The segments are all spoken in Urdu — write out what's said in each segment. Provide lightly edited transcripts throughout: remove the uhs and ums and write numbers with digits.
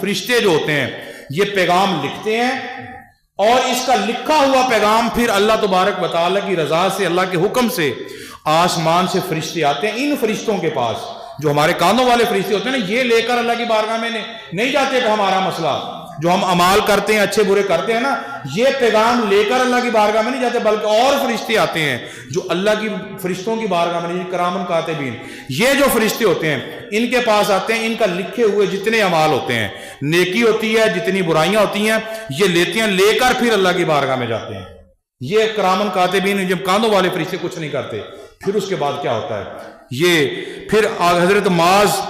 فرشتے جو ہوتے ہیں یہ پیغام لکھتے ہیں، اور اس کا لکھا ہوا پیغام پھر اللہ تبارک و تعالیٰ کی رضا سے، اللہ کے حکم سے آسمان سے فرشتے آتے ہیں ان فرشتوں کے پاس، جو ہمارے کانوں والے فرشتے ہوتے ہیں نا، یہ لے کر اللہ کی بارگاہ میں نہیں جاتے کہ ہمارا مسئلہ جو ہم اعمال کرتے ہیں اچھے برے کرتے ہیں نا، یہ پیغام لے کر اللہ کی بارگاہ میں نہیں جاتے، بلکہ اور فرشتے آتے ہیں جو اللہ کی فرشتوں کی بارگاہ میں نہیں، کرامن کاتبین، یہ جو فرشتے ہوتے ہیں ان کے پاس آتے ہیں، ان کا لکھے ہوئے جتنے اعمال ہوتے ہیں، نیکی ہوتی ہے، جتنی برائیاں ہوتی ہیں، یہ لیتے ہیں، لے کر پھر اللہ کی بارگاہ میں جاتے ہیں۔ یہ کرامن کاتبین جب کاندوں والے فرشتے کچھ نہیں کرتے۔ پھر اس کے بعد کیا ہوتا ہے؟ یہ پھر حضرت معاذ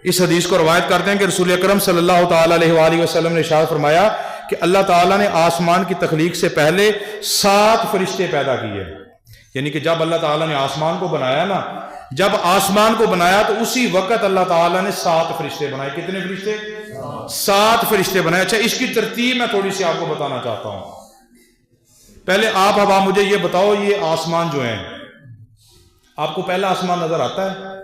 اس حدیث کو روایت کرتے ہیں کہ رسول اکرم صلی اللہ تعالیٰ علیہ وآلہ وسلم نے ارشاد فرمایا کہ اللہ تعالیٰ نے آسمان کی تخلیق سے پہلے 7 فرشتے پیدا کیے، یعنی کہ جب اللہ تعالیٰ نے آسمان کو بنایا نا، جب آسمان کو بنایا تو اسی وقت اللہ تعالیٰ نے 7 فرشتے بنائے۔ کتنے فرشتے؟ 7 فرشتے بنائے۔ اچھا، اس کی ترتیب میں تھوڑی سی آپ کو بتانا چاہتا ہوں۔ پہلے آپ اب مجھے یہ بتاؤ، یہ آسمان جو ہیں، آپ کو پہلا آسمان نظر آتا ہے؟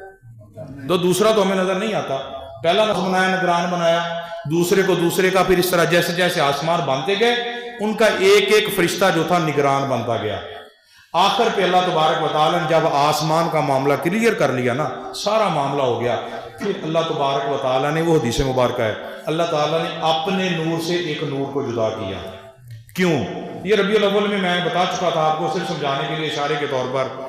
دوسرا تو ہمیں نظر نہیں آتا۔ پہلا بنایا، نگران بنایا، دوسرے کو دوسرے کا، پھر اس طرح جیسے جیسے آسمان بنتے گئے ان کا ایک ایک فرشتہ جو تھا نگران بنتا گیا۔ آخر پہ اللہ تبارک و تعالیٰ نے جب آسمان کا معاملہ کلیئر کر لیا نا، سارا معاملہ ہو گیا، پھر اللہ تبارک و تعالیٰ نے، وہ حدیث مبارکہ ہے، اللہ تعالیٰ نے اپنے نور سے ایک نور کو جدا کیا۔ کیوں؟ یہ ربیع الاول میں بتا چکا تھا آپ کو، صرف سمجھانے کے لیے اشارے کے طور پر۔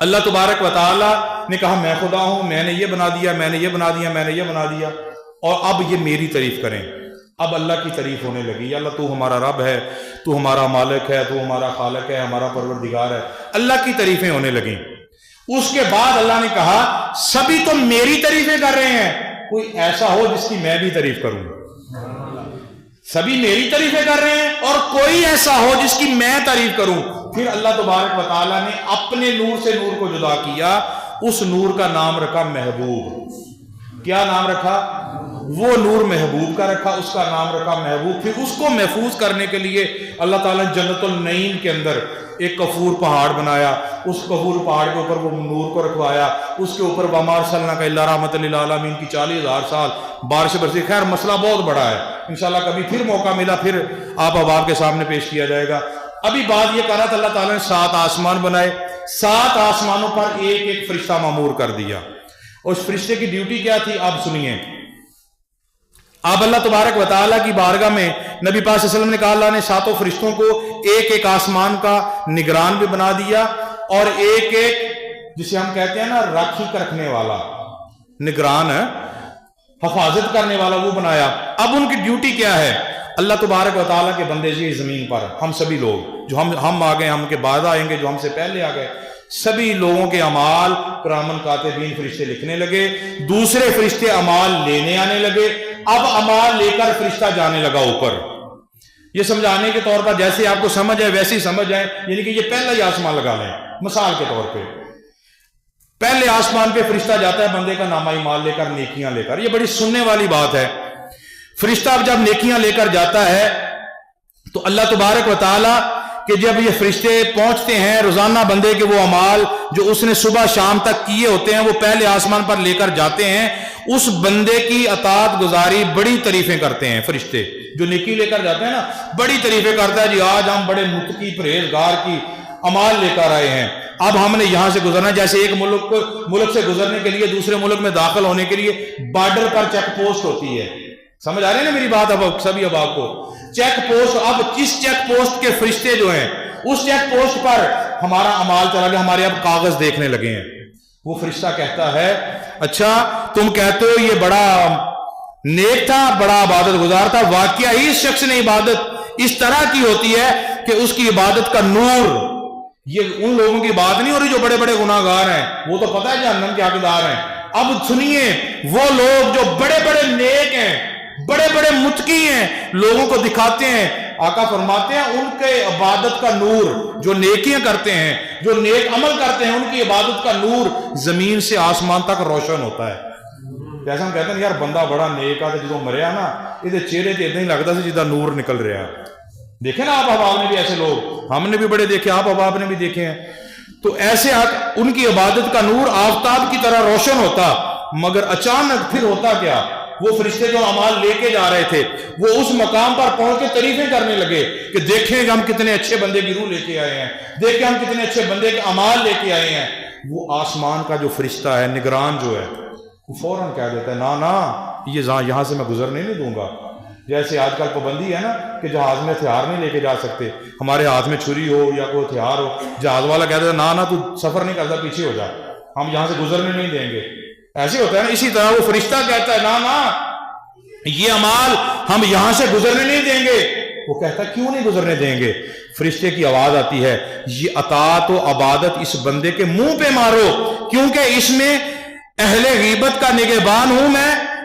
اللہ تبارک و تعالیٰ نے کہا میں خدا ہوں، میں نے یہ بنا دیا، میں نے یہ بنا دیا، میں نے یہ بنا دیا، اور اب یہ میری تعریف کریں۔ اب اللہ کی تعریف ہونے لگی، یا اللہ تو ہمارا رب ہے، تو ہمارا مالک ہے، تو ہمارا خالق ہے، ہمارا پروردگار ہے، اللہ کی تعریفیں ہونے لگیں۔ اس کے بعد اللہ نے کہا سبھی تو میری تعریفیں کر رہے ہیں، کوئی ایسا ہو جس کی میں بھی تعریف کروں۔ سبھی میری تعریفیں کر رہے ہیں اور کوئی ایسا ہو جس کی میں تعریف کروں۔ پھر اللہ تبارک و تعالیٰ نے اپنے نور سے نور کو جدا کیا، اس نور کا نام رکھا محبوب۔ کیا نام رکھا؟ وہ نور محبوب کا رکھا، اس کا نام رکھا محبوب۔ پھر اس کو محفوظ کرنے کے لیے اللہ تعالیٰ نے جنت النعیم کے اندر ایک کفور پہاڑ بنایا، اس کفور پہاڑ کے اوپر وہ نور کو رکھوایا، اس کے اوپر وَمَا أَرْسَلْنَاكَ إِلَّا رَحْمَةً لِلْعَالَمِينَ کی 40,000 سال بارش برسی۔ خیر مسئلہ بہت بڑا ہے، انشاءاللہ کبھی پھر موقع ملا پھر آپ احباب کے سامنے پیش کیا جائے گا۔ ابھی بات یہ کہہ رہا تھا، اللہ تعالیٰ نے 7 آسمان بنائے، 7 آسمانوں پر ایک ایک فرشتہ مامور کر دیا، اور اس فرشتے کی ڈیوٹی کیا تھی آپ سنیے۔ اب اللہ تبارک و تعالیٰ کی بارگاہ میں نبی پاک صلی اللہ علیہ وسلم نے کہا اللہ نے 7 فرشتوں کو ایک ایک آسمان کا نگران بھی بنا دیا، اور ایک ایک جسے ہم کہتے ہیں نا راکھی رکھنے والا، نگران ہے، حفاظت کرنے والا، وہ بنایا۔ اب ان کی ڈیوٹی کیا ہے؟ اللہ تبارک و تعالیٰ کے بندے جی زمین پر، ہم سبھی لوگ جو ہم آ گئے، ہم کے بعد آئیں گے جو ہم سے پہلے آ گئے، سبھی لوگوں کے اعمال کرامن کاتبین فرشتے لکھنے لگے، دوسرے فرشتے اعمال لینے آنے لگے۔ اب اعمال لے کر فرشتہ جانے لگا اوپر۔ یہ سمجھانے کے طور پر جیسے آپ کو سمجھ آئے ویسے ہی سمجھ جائیں، یعنی کہ یہ پہلا ہی آسمان لگا لیں مثال کے طور پہ۔ پہلے آسمان پہ فرشتہ جاتا ہے بندے کا نامہ اعمال لے کر، نیکیاں لے کر۔ یہ بڑی سننے والی بات ہے۔ فرشتہ اب جب نیکیاں لے کر جاتا ہے تو اللہ تبارک و تعالیٰ کہ جب یہ فرشتے پہنچتے ہیں روزانہ بندے کے وہ اعمال جو اس نے صبح شام تک کیے ہوتے ہیں وہ پہلے آسمان پر لے کر جاتے ہیں، اس بندے کی اطاعت گزاری بڑی تعریفیں کرتے ہیں فرشتے جو نیکی لے کر جاتے ہیں نا، بڑی تعریفیں کرتا ہے جی آج ہم بڑے متقی پرہیزگار کی اعمال لے کر آئے ہیں، اب ہم نے یہاں سے گزرنا۔ جیسے ایک ملک سے گزرنے کے لیے دوسرے ملک میں داخل ہونے کے لیے بارڈر پر چیک پوسٹ ہوتی ہے، سمجھ آ رہی ہے نا میری بات؟ اب سبھی اب آپ کو چیک پوسٹ، اب اس چیک پوسٹ کے فرشتے جو ہیں اس چیک پوسٹ پر ہمارا اعمال چلا گیا، ہمارے اب کاغذ دیکھنے لگے ہیں۔ وہ فرشتہ کہتا ہے اچھا تم کہتے ہو یہ بڑا نیک تھا، بڑا عبادت گزار تھا، واقعہ ہی اس شخص نے عبادت اس طرح کی ہوتی ہے کہ اس کی عبادت کا نور، یہ ان لوگوں کی بات نہیں ہو رہی جو بڑے بڑے گناہ گار ہیں، وہ تو پتہ ہے جہنم کے حقدار ہیں۔ اب سنیے وہ لوگ جو بڑے بڑے نیک ہیں، بڑے بڑے متقی ہیں، لوگوں کو دکھاتے ہیں، آقا فرماتے ہیں ان کے عبادت کا نور، جو نیکیاں کرتے ہیں، جو نیک عمل کرتے ہیں، ان کی عبادت کا نور زمین سے آسمان تک روشن ہوتا ہے۔ جیسا ہم کہتے ہیں یار بندہ بڑا نیک آتا جدو مریا نا یہ چہرے سے اتنا ہی لگتا ہے جدہ نور نکل رہا ہے۔ دیکھیں نا آپ احباب نے بھی ایسے لوگ، ہم نے بھی بڑے دیکھے، آپ احباب نے بھی دیکھے ہیں۔ تو ایسے ان کی عبادت کا نور آفتاب کی طرح روشن ہوتا، مگر اچانک پھر ہوتا کیا؟ وہ فرشتے جو اعمال لے کے جا رہے تھے وہ اس مقام پر پہنچ کے تعریفیں کرنے لگے کہ دیکھیں کہ ہم کتنے اچھے بندے کی روح لے کے آئے ہیں، دیکھیں ہم کتنے اچھے بندے کے اعمال لے کے آئے ہیں۔ وہ آسمان کا جو فرشتہ ہے، نگران جو ہے، وہ فوراً کہہ دیتا ہے نا یہ یہاں سے میں گزرنے نہیں دوں گا۔ جیسے آج کل پابندی ہے نا کہ جہاز میں ہتھیار نہیں لے کے جا سکتے، ہمارے ہاتھ میں چھری ہو یا کوئی ہتھیار ہو، جہاز والا کہتا ہے نا تو سفر نہیں کرتا، پیچھے ہو جا، ہم یہاں سے گزرنے نہیں دیں گے۔ ایسے ہوتا ہے نا، اسی طرح وہ فرشتہ کہتا ہے نا یہ اعمال ہم یہاں سے گزرنے نہیں دیں گے۔ وہ کہتا ہے کیوں نہیں گزرنے دیں گے؟ فرشتے کی آواز آتی ہے یہ اطاعت و عبادت اس بندے کے منہ پہ مارو، کیونکہ اس میں اہل غیبت کا نگہبان ہوں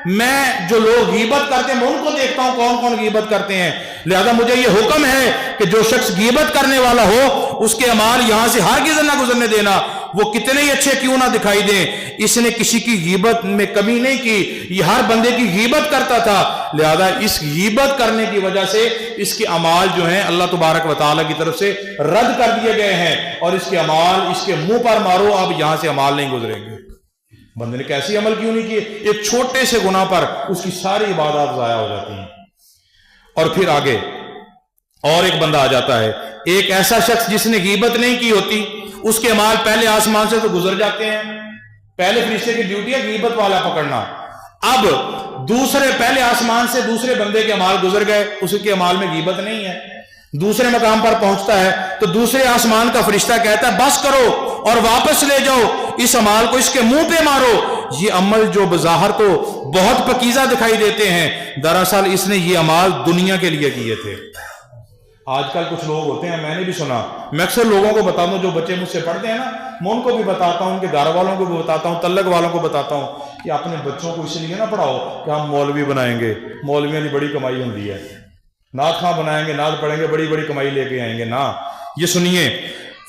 میں جو لوگ غیبت کرتے ہیں میں ان کو دیکھتا ہوں کون کون غیبت کرتے ہیں، لہذا مجھے یہ حکم ہے کہ جو شخص غیبت کرنے والا ہو اس کے اعمال یہاں سے ہرگز نہ گزرنے دینا، وہ کتنے ہی اچھے کیوں نہ دکھائی دیں۔ اس نے کسی کی غیبت میں کمی نہیں کی، یہ ہر بندے کی غیبت کرتا تھا، لہذا اس غیبت کرنے کی وجہ سے اس کے اعمال جو ہیں اللہ تبارک و تعالیٰ کی طرف سے رد کر دیے گئے ہیں، اور اس کے اعمال اس کے منہ پر مارو، اب یہاں سے اعمال نہیں گزریں گے۔ بندے نے کیسی عمل کیوں نہیں کیے؟ ایک چھوٹے سے گناہ پر اس کی ساری عبادات ضائع ہو جاتی ہیں۔ اور پھر آگے اور ایک بندہ آ جاتا ہے، ایک ایسا شخص جس نے غیبت نہیں کی ہوتی، اس کے اعمال پہلے آسمان سے تو گزر جاتے ہیں، پہلے فرشتے کی ڈیوٹی ہے غیبت والا پکڑنا، اب پہلے آسمان سے دوسرے بندے کے اعمال گزر گئے، اس کے اعمال میں غیبت نہیں ہے، دوسرے مقام پر پہنچتا ہے تو دوسرے آسمان کا فرشتہ کہتا ہے بس کرو اور واپس لے جاؤ اس عمل کو، اس کے منہ پہ مارو۔ یہ عمل جو بظاہر تو بہت پکیزہ دکھائی دیتے ہیں، دراصل اس نے یہ عمل دنیا کے لیے کیے تھے۔ آج کل کچھ لوگ ہوتے ہیں، میں نے بھی سنا، میں اکثر لوگوں کو بتاتا ہوں جو بچے مجھ سے پڑھتے ہیں نا، میں ان کو بھی بتاتا ہوں، ان کے گھر والوں کو بھی بتاتا ہوں، تعلق والوں کو بتاتا ہوں کہ اپنے بچوں کو اس لیے نہ پڑھاؤ کہ ہم مولوی بنائیں گے، مولویوں کی بڑی کمائی ہوتی ہے، نعت خواں بنائیں گے، نعت پڑھیں گے، بڑی بڑی کمائی لے کے آئیں گے۔ نہ، یہ سنیے،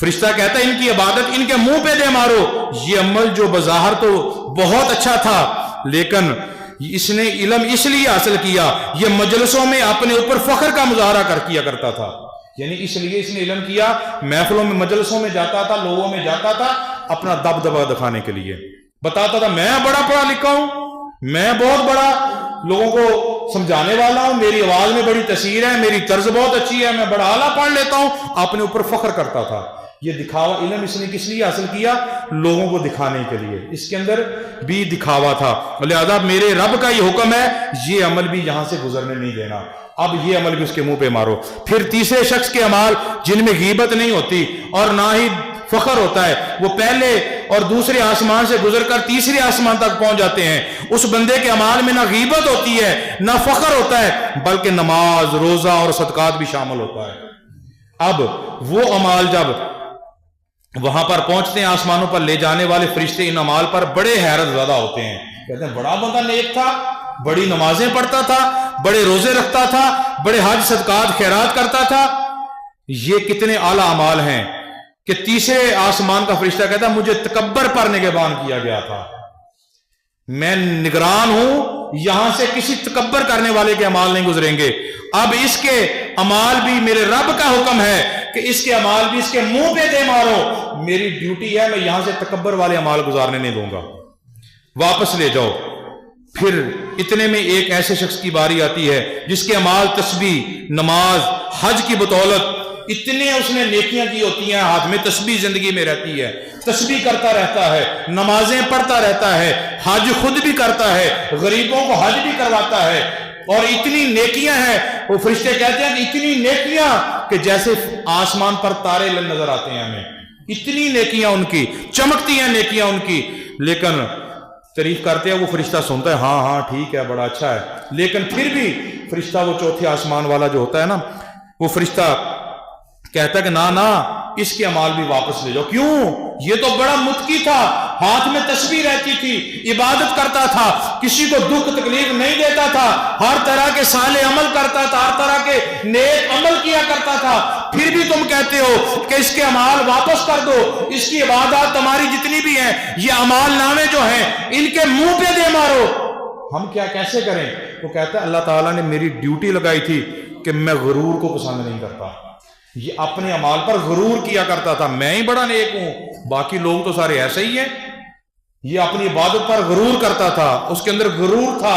فرشتہ کہتا ہے ان کی عبادت ان کے منہ پہ دے مارو۔ یہ عمل جو بظاہر تو بہت اچھا تھا، لیکن اس نے علم اس لیے حاصل کیا، یہ مجلسوں میں اپنے اوپر فخر کا مظاہرہ کیا کرتا تھا، یعنی اس لیے اس نے علم کیا، محفلوں میں مجلسوں میں جاتا تھا، لوگوں میں جاتا تھا، اپنا دبدبہ دکھانے کے لیے بتاتا تھا میں بڑا پڑھا لکھا ہوں، میں بہت بڑا لوگوں کو سمجھانے والا ہوں، میری آواز میں بڑی تاثیر ہے، میری طرز بہت اچھی ہے، میں بڑا اعلیٰ پڑھ لیتا ہوں، اپنے اوپر فخر کرتا تھا۔ یہ دکھاوا علم اس نے کس لیے حاصل کیا؟ لوگوں کو دکھانے کے لیے، اس کے اندر بھی دکھاوا تھا، لہذا میرے رب کا یہ حکم ہے یہ عمل بھی یہاں سے گزرنے نہیں دینا، اب یہ عمل بھی اس کے منہ پہ مارو۔ پھر تیسرے شخص کے اعمال جن میں غیبت نہیں ہوتی اور نہ ہی فخر ہوتا ہے، وہ پہلے اور دوسرے آسمان سے گزر کر تیسرے آسمان تک پہنچ جاتے ہیں، اس بندے کے اعمال میں نہ غیبت ہوتی ہے نہ فخر ہوتا ہے، بلکہ نماز، روزہ اور صدقات بھی شامل ہوتا ہے۔ اب وہ اعمال جب وہاں پر پہنچتے ہیں، آسمانوں پر لے جانے والے فرشتے ان اعمال پر بڑے حیرت زدہ ہوتے ہیں، کہتے ہیں بڑا بندہ نیک تھا، بڑی نمازیں پڑھتا تھا، بڑے روزے رکھتا تھا، بڑے حج صدقات خیرات کرتا تھا، یہ کتنے اعلیٰ اعمال ہیں کہ تیسرے آسمان کا فرشتہ کہتا ہے مجھے تکبر پر نگہبان کیا گیا تھا، میں نگران ہوں، یہاں سے کسی تکبر کرنے والے کے اعمال نہیں گزریں گے، اب اس کے اعمال بھی میرے رب کا حکم ہے کہ اس کے اعمال بھی اس کے منہ پہ دے مارو، میری ڈیوٹی ہے، میں یہاں سے تکبر والے اعمال گزارنے نہیں دوں گا، واپس لے جاؤ۔ پھر اتنے میں ایک ایسے شخص کی باری آتی ہے جس کے اعمال تسبیح، نماز، حج کی بدولت اتنے اس نے نیکیاں کی ہوتی ہیں، ہاتھ میں تسبیح زندگی میں رہتی ہے، تسبیح کرتا رہتا ہے، نمازیں پڑھتا رہتا ہے، حج خود بھی کرتا ہے، غریبوں کو حج بھی کرواتا ہے، اور اتنی نیکیاں ہیں، وہ فرشتے کہتے ہیں کہ اتنی نیکیاں کہ جیسے آسمان پر تارے نظر آتے ہیں ہمیں، اتنی نیکیاں ان کی، چمکتی ہیں نیکیاں ان کی، لیکن تعریف کرتے ہیں، وہ فرشتہ سنتا ہے ہاں ہاں ٹھیک ہے بڑا اچھا ہے، لیکن پھر بھی فرشتہ وہ چوتھے آسمان والا جو ہوتا ہے نا، وہ فرشتہ کہتا ہے کہ نہ اس کے اعمال بھی واپس لے جاؤ۔ کیوں؟ یہ تو بڑا متقی تھا، ہاتھ میں تسبیح رہتی تھی، عبادت کرتا تھا، کسی کو دکھ تکلیف نہیں دیتا تھا، ہر طرح کے صالح عمل کرتا تھا، ہر طرح کے نیک عمل کیا کرتا تھا، پھر بھی تم کہتے ہو کہ اس کے اعمال واپس کر دو، اس کی عبادات تمہاری جتنی بھی ہیں، یہ اعمال نامے جو ہیں ان کے منہ پہ دے مارو۔ ہم کیا کیسے کریں؟ وہ کہتا ہے اللہ تعالیٰ نے میری ڈیوٹی لگائی تھی کہ میں غرور کو پسند نہیں کرتا، یہ اپنے اعمال پر غرور کیا کرتا تھا، میں ہی بڑا نیک ہوں، باقی لوگ تو سارے ایسے ہی ہیں، یہ اپنی عبادت پر غرور کرتا تھا، اس کے اندر غرور تھا،